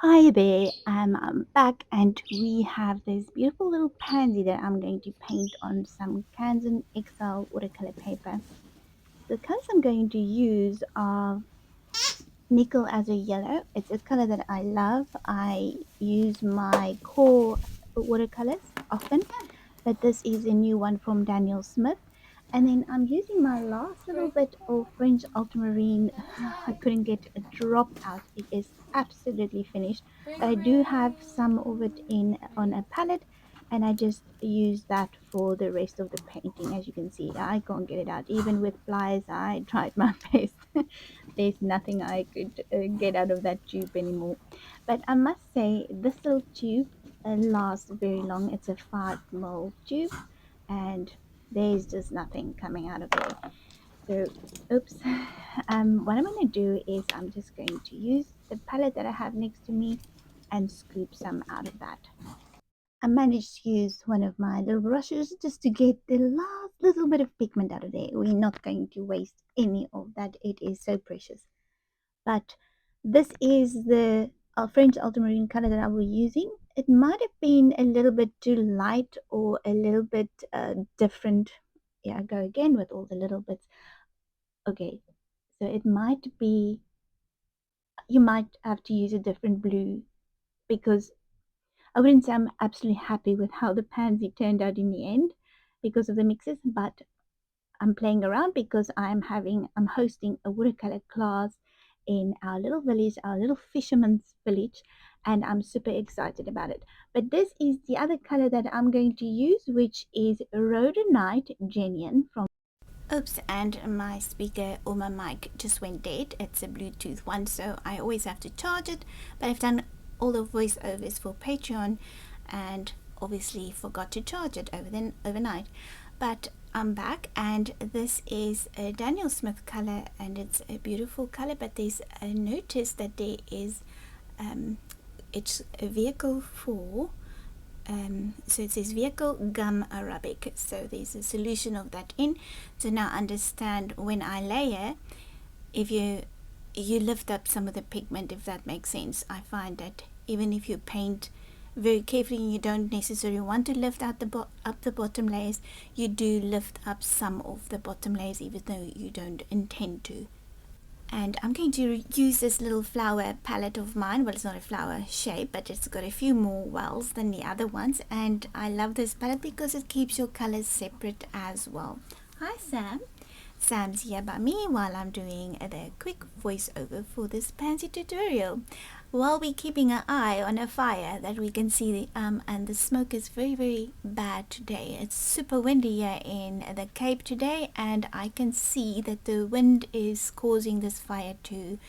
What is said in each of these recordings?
Hi there, I'm back and we have this beautiful little pansy that I'm going to paint on some Canson XL watercolor paper. The colors I'm going to use are nickel as a yellow. It's a color that I love. I use my core watercolors often, but this is a new one from Daniel Smith. And then I'm using my last little bit of French ultramarine. I couldn't get a drop out. It is absolutely finished, but I do have some of it in on a palette, and I just use that for the rest of the painting. As you can see, I can't get it out. Even with pliers, I tried my best. There's nothing I could get out of that tube anymore. But I must say, this little tube lasts very long. It's a 5 ml tube, and there's just nothing coming out of there. So, oops. What I'm going to do is I'm just going to use the palette that I have next to me and scoop some out of that. I managed to use one of my little brushes just to get the last little bit of pigment out of there. We're not going to waste any of that. It is so precious. But this is the French ultramarine color that I was using. It might have been a little bit too light or a little bit different. Yeah, I go again with all the little bits. Okay, so it might be, you might have to use a different blue because I wouldn't say I'm absolutely happy with how the pansy turned out in the end because of the mixes, but I'm playing around because I'm hosting a watercolor class in our little village, our little fisherman's village, and I'm super excited about it. But this is the other color that I'm going to use, which is Rhodonite Genuine from. Oops, and my speaker or my mic just went dead. It's a Bluetooth one, so I always have to charge it. But I've done all the voiceovers for Patreon and obviously forgot to charge it overnight. But I'm back, and this is a Daniel Smith color, and it's a beautiful color. But there's a notice that there is it's a vehicle for so it says vehicle gum arabic, so there's a solution of that in. So now understand, when I layer, if you lift up some of the pigment, if that makes sense. I find that even if you paint very carefully and you don't necessarily want to lift out up the bottom layers, you do lift up some of the bottom layers even though you don't intend to. And I'm going to use this little flower palette of mine. Well, it's not a flower shape, but it's got a few more wells than the other ones, and I love this palette because it keeps your colors separate as well. Hi Sam. Sam's here by me while I'm doing the quick voiceover for this Pansy tutorial, while we're keeping an eye on a fire that we can see, and the smoke is very bad today. It's super windy here in the Cape today, and I can see that the wind is causing this fire to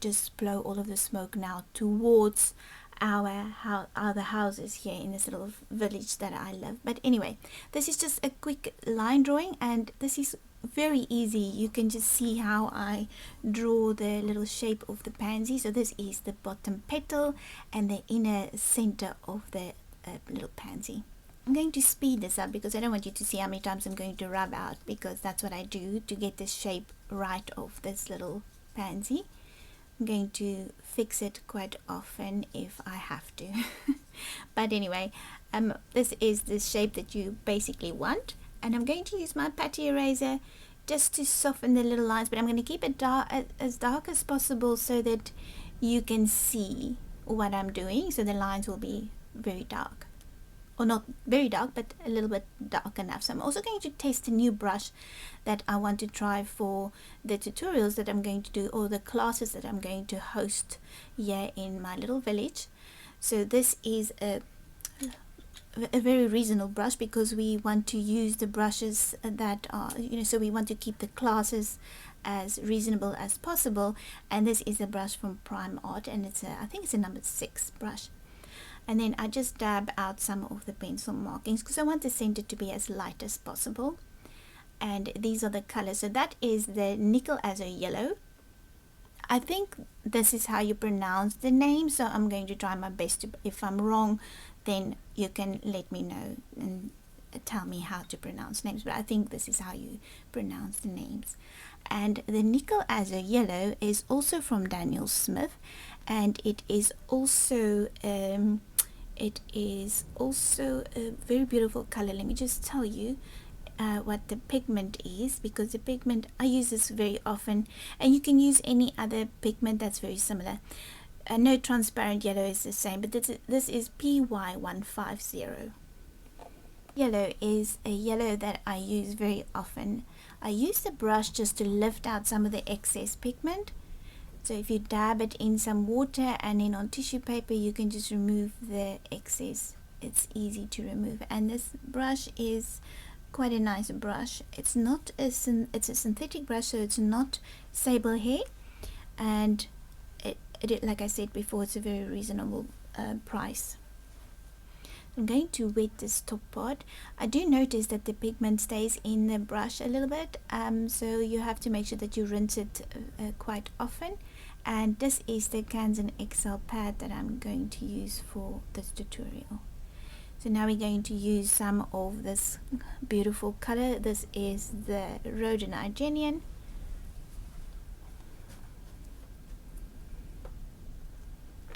just blow all of the smoke now towards our other houses here in this little village that I live. But anyway, this is just a quick line drawing, and this is very easy. You can just see how I draw the little shape of the pansy. So this is the bottom petal and the inner center of the little pansy. I'm going to speed this up because I don't want you to see how many times I'm going to rub out, because that's what I do to get the shape right of this little pansy. I'm going to fix it quite often if I have to. But anyway, this is the shape that you basically want, and I'm going to use my patty eraser just to soften the little lines, but I'm going to keep it as dark as possible so that you can see what I'm doing. So the lines will be very dark, or not very dark, but a little bit dark enough. So I'm also going to test a new brush that I want to try for the tutorials that I'm going to do, or the classes that I'm going to host here in my little village. So this is a very reasonable brush because we want to use the brushes that are, so we want to keep the classes as reasonable as possible. And this is a brush from Prime Art, and I think it's a number 6 brush. And then I just dab out some of the pencil markings because I want the center to be as light as possible. And these are the colors. So that is the nickel as a yellow. I think this is how you pronounce the name, so I'm going to try my best to, if I'm wrong, then you can let me know and tell me how to pronounce names, but I think this is how you pronounce the names. And the nickel azure yellow is also from Daniel Smith, and it is also a very beautiful color. Let me just tell you what the pigment is, because the pigment I use this very often, and you can use any other pigment that's very similar. No transparent yellow is the same, but this is PY150. Yellow is a yellow that I use very often. I use the brush just to lift out some of the excess pigment. So if you dab it in some water and then on tissue paper, you can just remove the excess. It's easy to remove, and this brush is quite a nice brush. It's a synthetic brush, so it's not sable hair, and it like I said before, it's a very reasonable price. I'm going to wet this top part. I do notice that the pigment stays in the brush a little bit, so you have to make sure that you rinse it quite often. And this is the Canson XL pad that I'm going to use for this tutorial. So now we're going to use some of this beautiful color. This is the Rhodonigenian.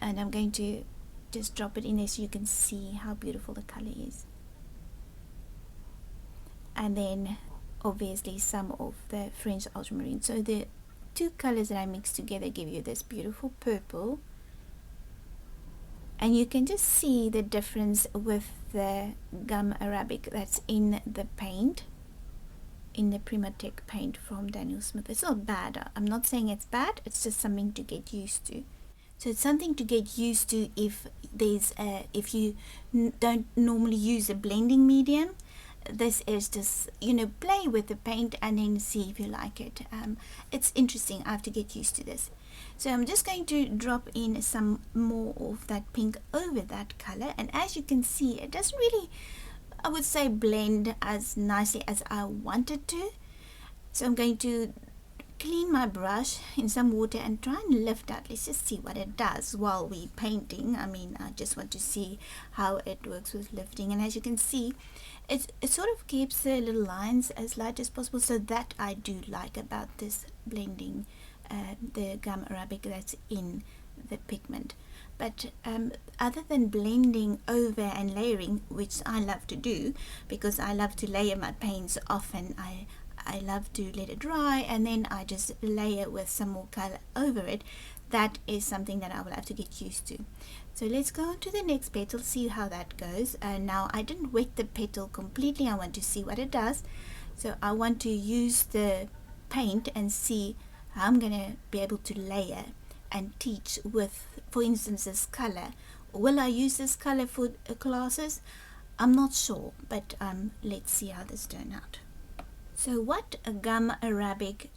And I'm going to just drop it in there so you can see how beautiful the color is. And then obviously some of the French ultramarine. So the two colors that I mixed together give you this beautiful purple, and you can just see the difference with the gum arabic that's in the paint, in the Primatech paint from Daniel Smith. It's not bad. I'm not saying it's bad, it's just something to get used to. So it's something to get used to if you don't normally use a blending medium. This is just, play with the paint and then see if you like it. It's interesting. I have to get used to this. So I'm just going to drop in some more of that pink over that color, and as you can see, it doesn't really, I would say, blend as nicely as I wanted to. So I'm going to clean my brush in some water and try and lift out. Let's just see what it does while we're painting. I just want to see how it works with lifting, and as you can see, it sort of keeps the little lines as light as possible. So that I do like about this blending the gum arabic that's in the pigment. But other than blending over and layering, which I love to do because I love to layer my paints often, I love to let it dry and then I just layer with some more color over it. That is something that I will have to get used to. So let's go on to the next petal, see how that goes. Now I didn't wet the petal completely. I want to see what it does. So I want to use the paint and see how I'm going to be able to layer and teach with, for instance, this color. Will I use this color for classes? I'm not sure, but let's see how this turns out. So what a gum arabic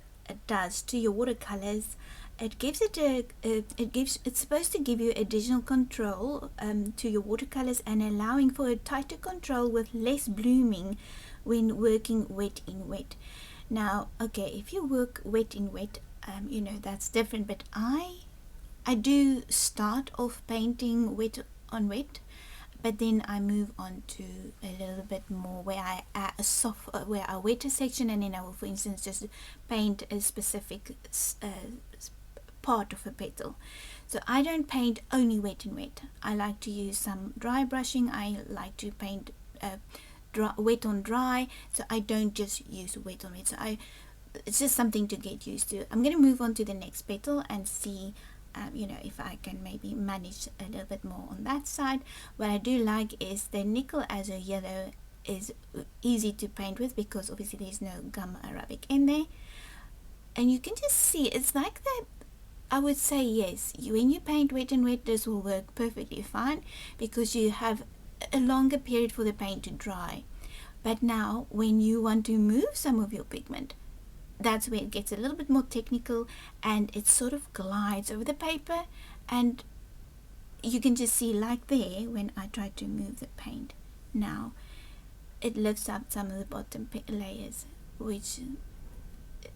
does to your watercolors, it gives it it's supposed to give you additional control to your watercolors and allowing for a tighter control with less blooming when working wet in wet. Now, okay, if you work wet in wet, that's different, but I do start off painting wet on wet, but then I move on to a little bit more where I add where I wet a section, and then I will, for instance, just paint a specific part of a petal. So I don't paint only wet and wet. I like to use some dry brushing. I like to paint wet on dry, so I don't just use wet on wet. So it's just something to get used to. I'm going to move on to the next petal and see if I can maybe manage a little bit more on that side. What I do like is the nickel azure yellow is easy to paint with because obviously there's no gum arabic in there, and you can just see it's like that. I would say yes, when you paint wet and wet, this will work perfectly fine because you have a longer period for the paint to dry. But now when you want to move some of your pigment, that's where it gets a little bit more technical and it sort of glides over the paper, and you can just see like there when I try to move the paint. Now it lifts up some of the bottom layers, which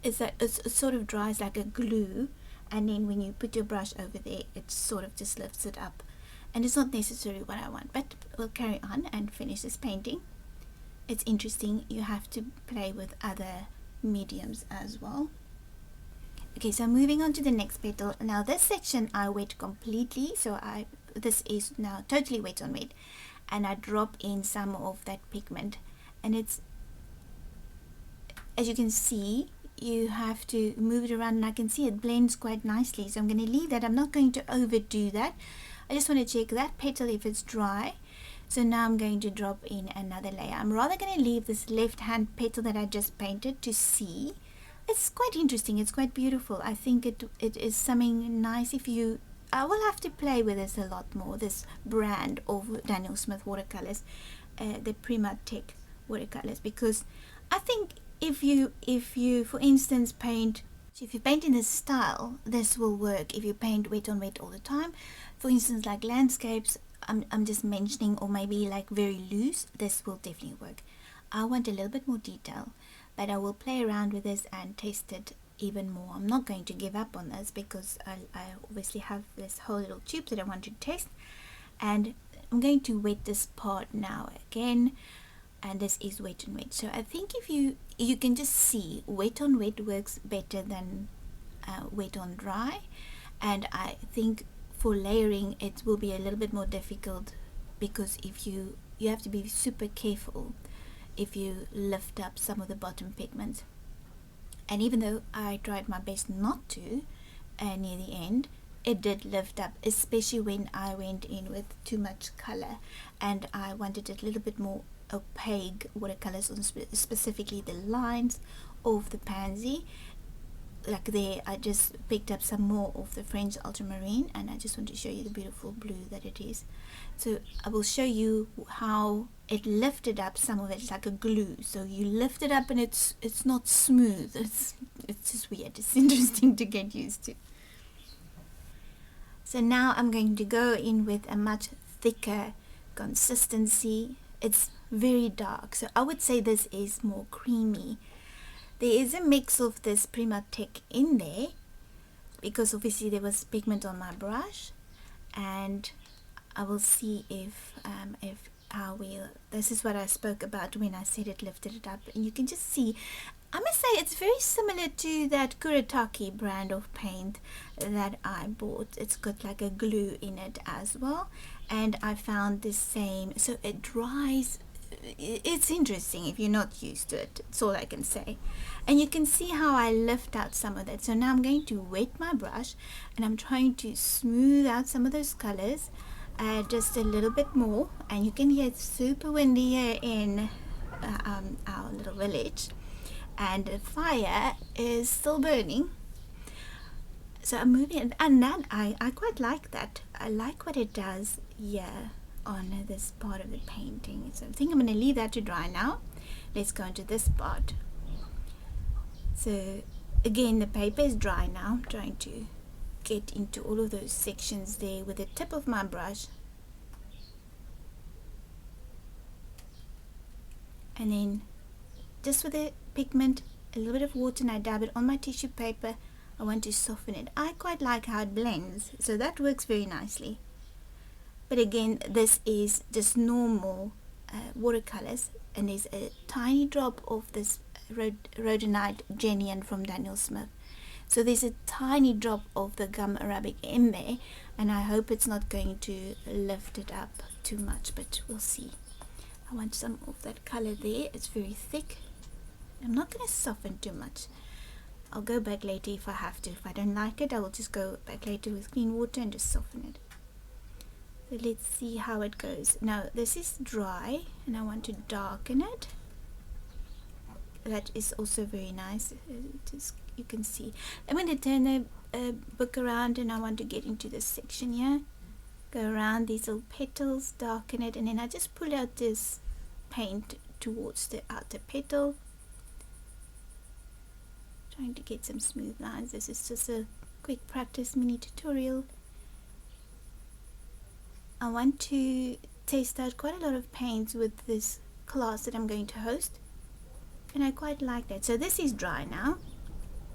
is that it sort of dries like a glue, and then when you put your brush over there it sort of just lifts it up, and it's not necessarily what I want, but we'll carry on and finish this painting. It's interesting, you have to play with other mediums as well. Okay, so moving on to the next petal. Now this section I wet completely, so this is now totally wet on wet, and I drop in some of that pigment, and it's, as you can see, you have to move it around, and I can see it blends quite nicely, so I'm going to leave that. I'm not going to overdo that. I just want to check that petal if it's dry. So now I'm going to drop in another layer. I'm rather going to leave this left hand petal that I just painted to see. It's quite interesting, it's quite beautiful. I think it is something nice. I will have to play with this a lot more, this brand of Daniel Smith watercolors, the Prima Tech watercolors, because I think if you for instance paint, if you paint in this style, this will work. If you paint wet on wet all the time, for instance like landscapes, I'm just mentioning, or maybe like very loose, this will definitely work. I want a little bit more detail, but I will play around with this and test it even more. I'm not going to give up on this because I obviously have this whole little tube that I want to test, and I'm going to wet this part now again, and this is wet on wet. So I think if you can just see wet on wet works better than wet on dry, and I think for layering it will be a little bit more difficult, because if you have to be super careful if you lift up some of the bottom pigments. And even though I tried my best not to near the end, it did lift up, especially when I went in with too much color and I wanted it a little bit more opaque watercolors on specifically the lines of the Pansy. Like there, I just picked up some more of the French ultramarine, and I just want to show you the beautiful blue that it is. So I will show you how it lifted up some of it. It's like a glue, so you lift it up and it's not smooth. It's just weird. It's interesting to get used to. So now I'm going to go in with a much thicker consistency. It's very dark, so I would say this is more creamy. There is a mix of this Prima Tech in there, because obviously there was pigment on my brush, and I will see if this is what I spoke about when I said it lifted it up, and you can just see, I must say it's very similar to that Kuretake brand of paint that I bought. It's got like a glue in it as well, and I found the same, so it dries. It's interesting if you're not used to it, that's all I can say. And you can see how I lift out some of that. So now I'm going to wet my brush, and I'm trying to smooth out some of those colors just a little bit more. And you can hear it's super windy here in our little village, and the fire is still burning. So I'm moving, and that I quite like that. I like what it does here on this part of the painting. So I think I'm going to leave that to dry now. Let's go into this part. So again, the paper is dry now. I'm trying to get into all of those sections there with the tip of my brush, and then just with the pigment, a little bit of water, and I dab it on my tissue paper. I want to soften it. I quite like how it blends, so that works very nicely. But again, this is just normal watercolors, and there's a tiny drop of this rhodonite genuine from Daniel Smith. So there's a tiny drop of the gum arabic in there, and I hope it's not going to lift it up too much, but we'll see. I want some of that color there. It's very thick. I'm not going to soften too much. I'll go back later if I have to. If I don't like it, I will just go back later with clean water and just soften it. So let's see how it goes. Now this is dry, and I want to darken it. That is also very nice. You can see. I'm going to turn the book around, and I want to get into this section here. Go around these little petals, darken it, and then I just pull out this paint towards the outer petal. Trying to get some smooth lines. This is just a quick practice mini tutorial. I want to test out quite a lot of paints with this class that I'm going to host, and I quite like that. So this is dry now.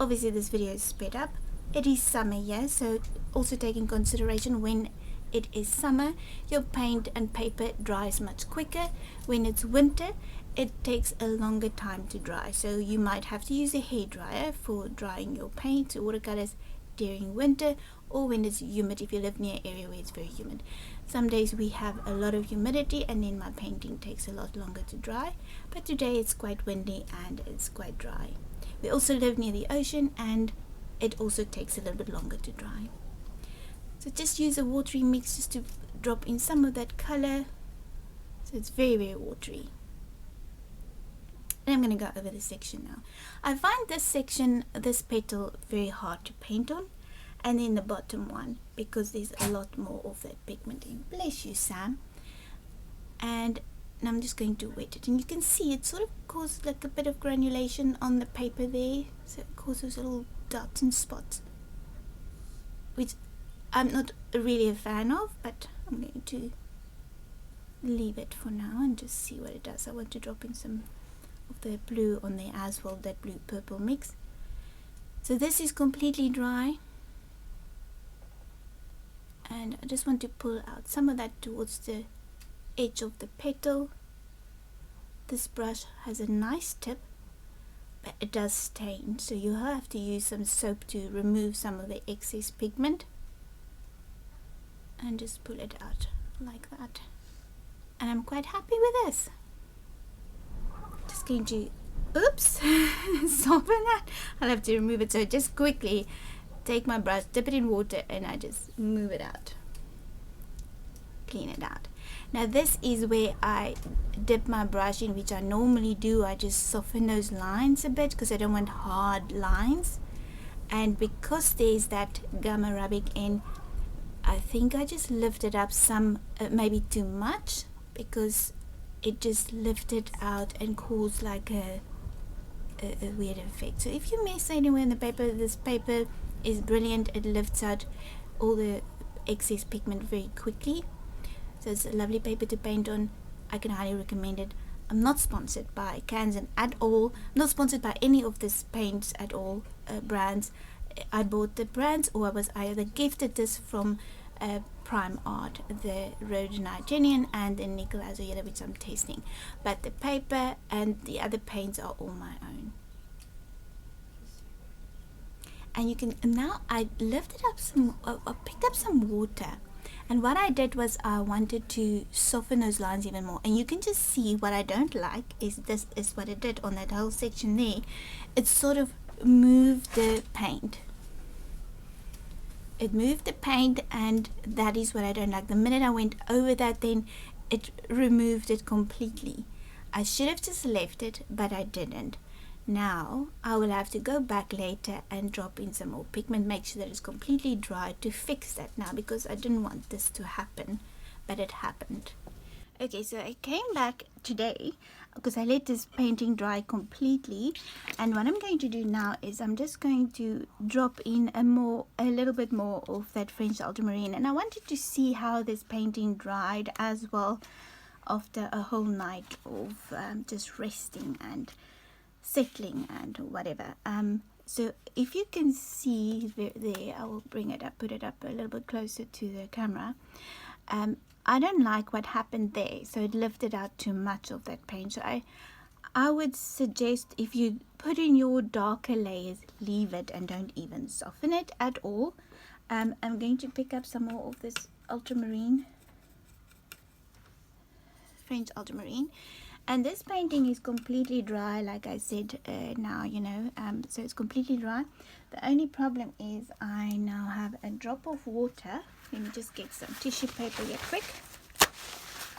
Obviously this video is sped up. It is summer here, so also take in consideration when it is summer, your paint and paper dries much quicker. When it's winter, it takes a longer time to dry. So you might have to use a hairdryer for drying your paints or watercolors during winter, or when it's humid, if you live near an area where it's very humid. Some days we have a lot of humidity and then my painting takes a lot longer to dry, but today it's quite windy and it's quite dry. We also live near the ocean and it also takes a little bit longer to dry. So just use a watery mix just to drop in some of that color, so it's very, very watery. And I'm going to go over this section now. I find this section, this petal, very hard to paint on, and then the bottom one, because there's a lot more of that pigment in. Bless you, Sam. And I'm just going to wet it, and you can see it sort of causes like a bit of granulation on the paper there, so it causes little dots and spots, which I'm not really a fan of, but I'm going to leave it for now and just see what it does. I want to drop in some of the blue on there as well, that blue purple mix. So this is completely dry, and I just want to pull out some of that towards the edge of the petal. This brush has a nice tip, but it does stain, so you have to use some soap to remove some of the excess pigment, and just pull it out like that. And I'm quite happy with this. Just going to, oops, soften that. I'll have to remove it. So just quickly take my brush, dip it in water, and I just move it out, clean it out. Now this is where I dip my brush in, which I normally do. I just soften those lines a bit because I don't want hard lines, and because there's that gum arabic in, I think I just lifted up some, maybe too much, because it just lifted out and caused like a weird effect. So if you mess anywhere in the paper, this paper is brilliant. It lifts out all the excess pigment very quickly. So it's a lovely paper to paint on. I can highly recommend it. I'm not sponsored by Kanzen at all. I'm not sponsored by any of these paints at all, brands. I bought the brands, or I was either gifted this from Prime Art, the Rhododendron and the Nickel Azoyeda, which I'm tasting. But the paper and the other paints are all my own. And you can, now I lifted up some, I picked up some water. And what I did was I wanted to soften those lines even more. And you can just see what I don't like is this is what it did on that whole section there. It sort of moved the paint. It moved the paint, and that is what I don't like. The minute I went over that, then it removed it completely. I should have just left it, but I didn't. Now I will have to go back later and drop in some more pigment, make sure that it's completely dry to fix that now, because I didn't want this to happen, but it happened. Okay, so I came back today because I let this painting dry completely, and what I'm going to do now is I'm just going to drop in a little bit more of that French ultramarine, and I wanted to see how this painting dried as well after a whole night of just resting and settling and whatever. So if you can see there, I will bring it up, put it up a little bit closer to the camera. I don't like what happened there, so it lifted out too much of that paint. So I would suggest, if you put in your darker layers, leave it and don't even soften it at all. I'm going to pick up some more of this ultramarine, French ultramarine, and this painting is completely dry, like I said now, you know, so it's completely dry. The only problem is I now have a drop of water. Let me just get some tissue paper here quick.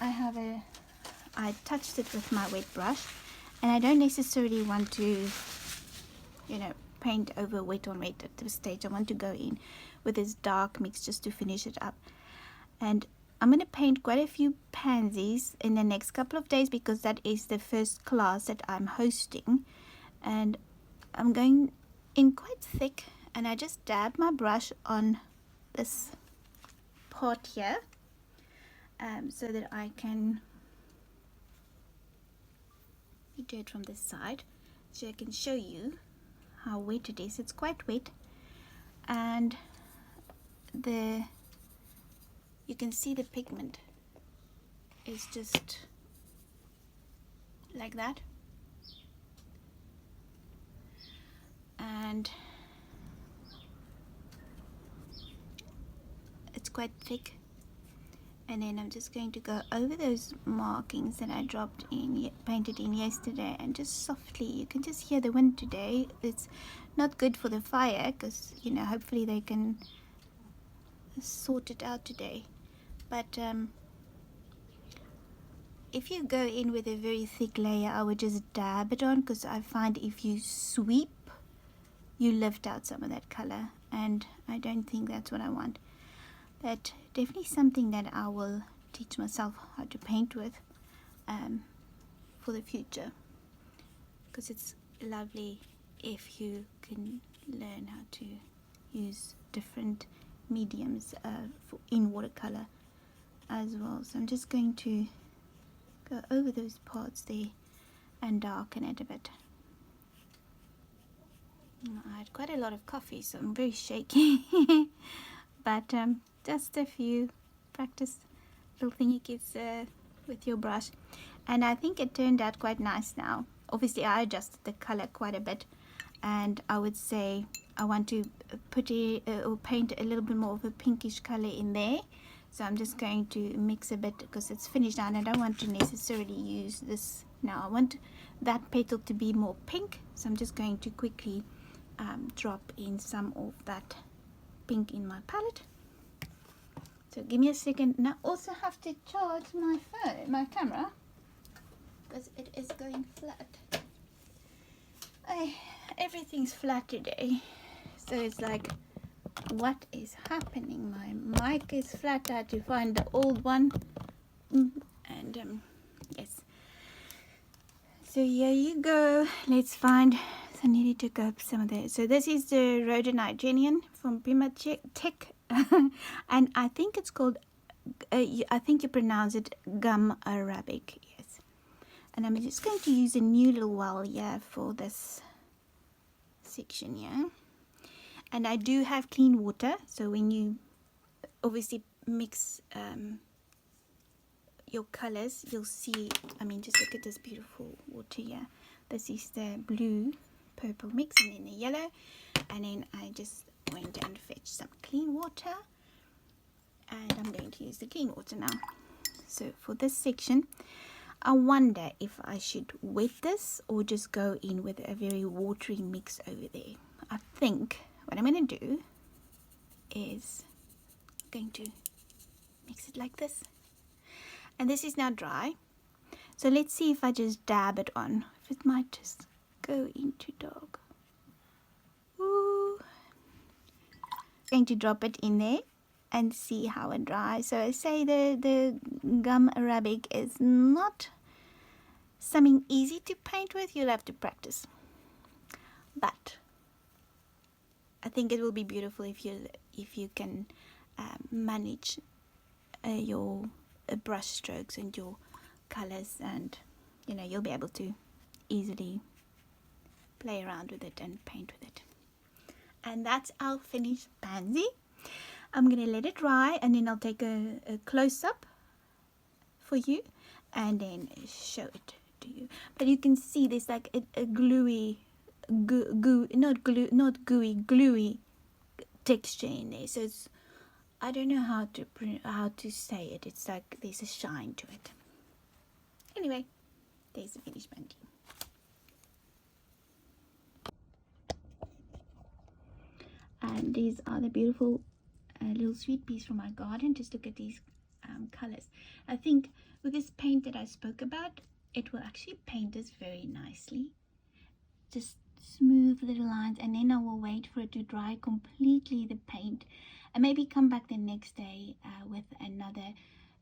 I touched it with my wet brush, and I don't necessarily want to, you know, paint over wet on wet at this stage. I want to go in with this dark mix just to finish it up. And I'm going to paint quite a few pansies in the next couple of days, because that is the first class that I'm hosting, and I'm going in quite thick, and I just dab my brush on this part here, so that I can do it from this side, so I can show you how wet it is. It's quite wet, and you can see the pigment is just like that, and it's quite thick. And then I'm just going to go over those markings that I painted in yesterday, and just softly, you can just hear the wind today. It's not good for the fire because, you know, hopefully they can sort it out today. But if you go in with a very thick layer, I would just dab it on, because I find if you sweep, you lift out some of that color, and I don't think that's what I want. But definitely something that I will teach myself how to paint with for the future, because it's lovely if you can learn how to use different mediums in watercolor as well. So I'm just going to go over those parts there and darken it a bit. I had quite a lot of coffee, so I'm very shaky. But just a few practice little thingies with your brush, and I think it turned out quite nice now. Obviously I adjusted the color quite a bit, and I would say I want to put or paint a little bit more of a pinkish color in there. So I'm just going to mix a bit because it's finished now, and I don't want to necessarily use this now. I want that petal to be more pink, so I'm just going to quickly drop in some of that pink in my palette. So give me a second. Now I also have to charge my phone, my camera, because it is going flat. Everything's flat today, so it's like, what is happening? My mic is flat. I had to find the old one, and yes. So here you go. Let's find. So I needed to go up some of the. So this is the rhodonigenian from Prima Tech, and I think it's called. I think you pronounce it gum arabic. Yes. And I'm just going to use a new little well here for this section here. And I do have clean water, so when you obviously mix your colors, you'll see, I mean, just look at this beautiful water here. This is the blue purple mix, and then the yellow, and then I just went and fetched some clean water, and I'm going to use the clean water now. So for this section, I wonder if I should wet this or just go in with a very watery mix over there. I think what I'm going to do is going to mix it like this, and this is now dry. So let's see if I just dab it on, if it might just go into dark. Ooh. Going to drop it in there and see how it dries. So I say the gum arabic is not something easy to paint with. You'll have to practice, but I think it will be beautiful if you can manage your brush strokes and your colors, and you know, you'll be able to easily play around with it and paint with it. And that's our finished pansy. I'm gonna let it dry, and then I'll take a close-up for you and then show it to you. But you can see there's like a gluey not gluey texture in there. So it's, I don't know how to say it. It's like there's a shine to it. Anyway, there's the finished painting. And these are the beautiful little sweet peas from my garden. Just look at these colors. I think with this paint that I spoke about, it will actually paint this very nicely. Just smooth little lines, and then I will wait for it to dry completely, the paint, and maybe come back the next day with another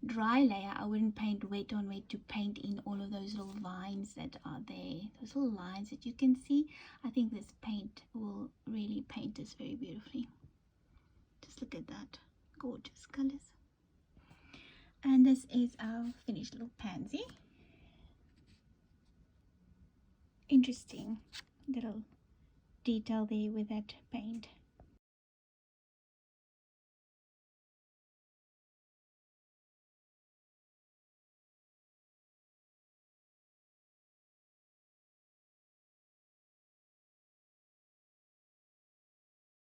dry layer. I wouldn't paint wet on wet to paint in all of those little vines that are there, those little lines that you can see. I think this paint will really paint this very beautifully. Just look at that, gorgeous colors. And this is our finished little pansy. Interesting little detail there with that paint.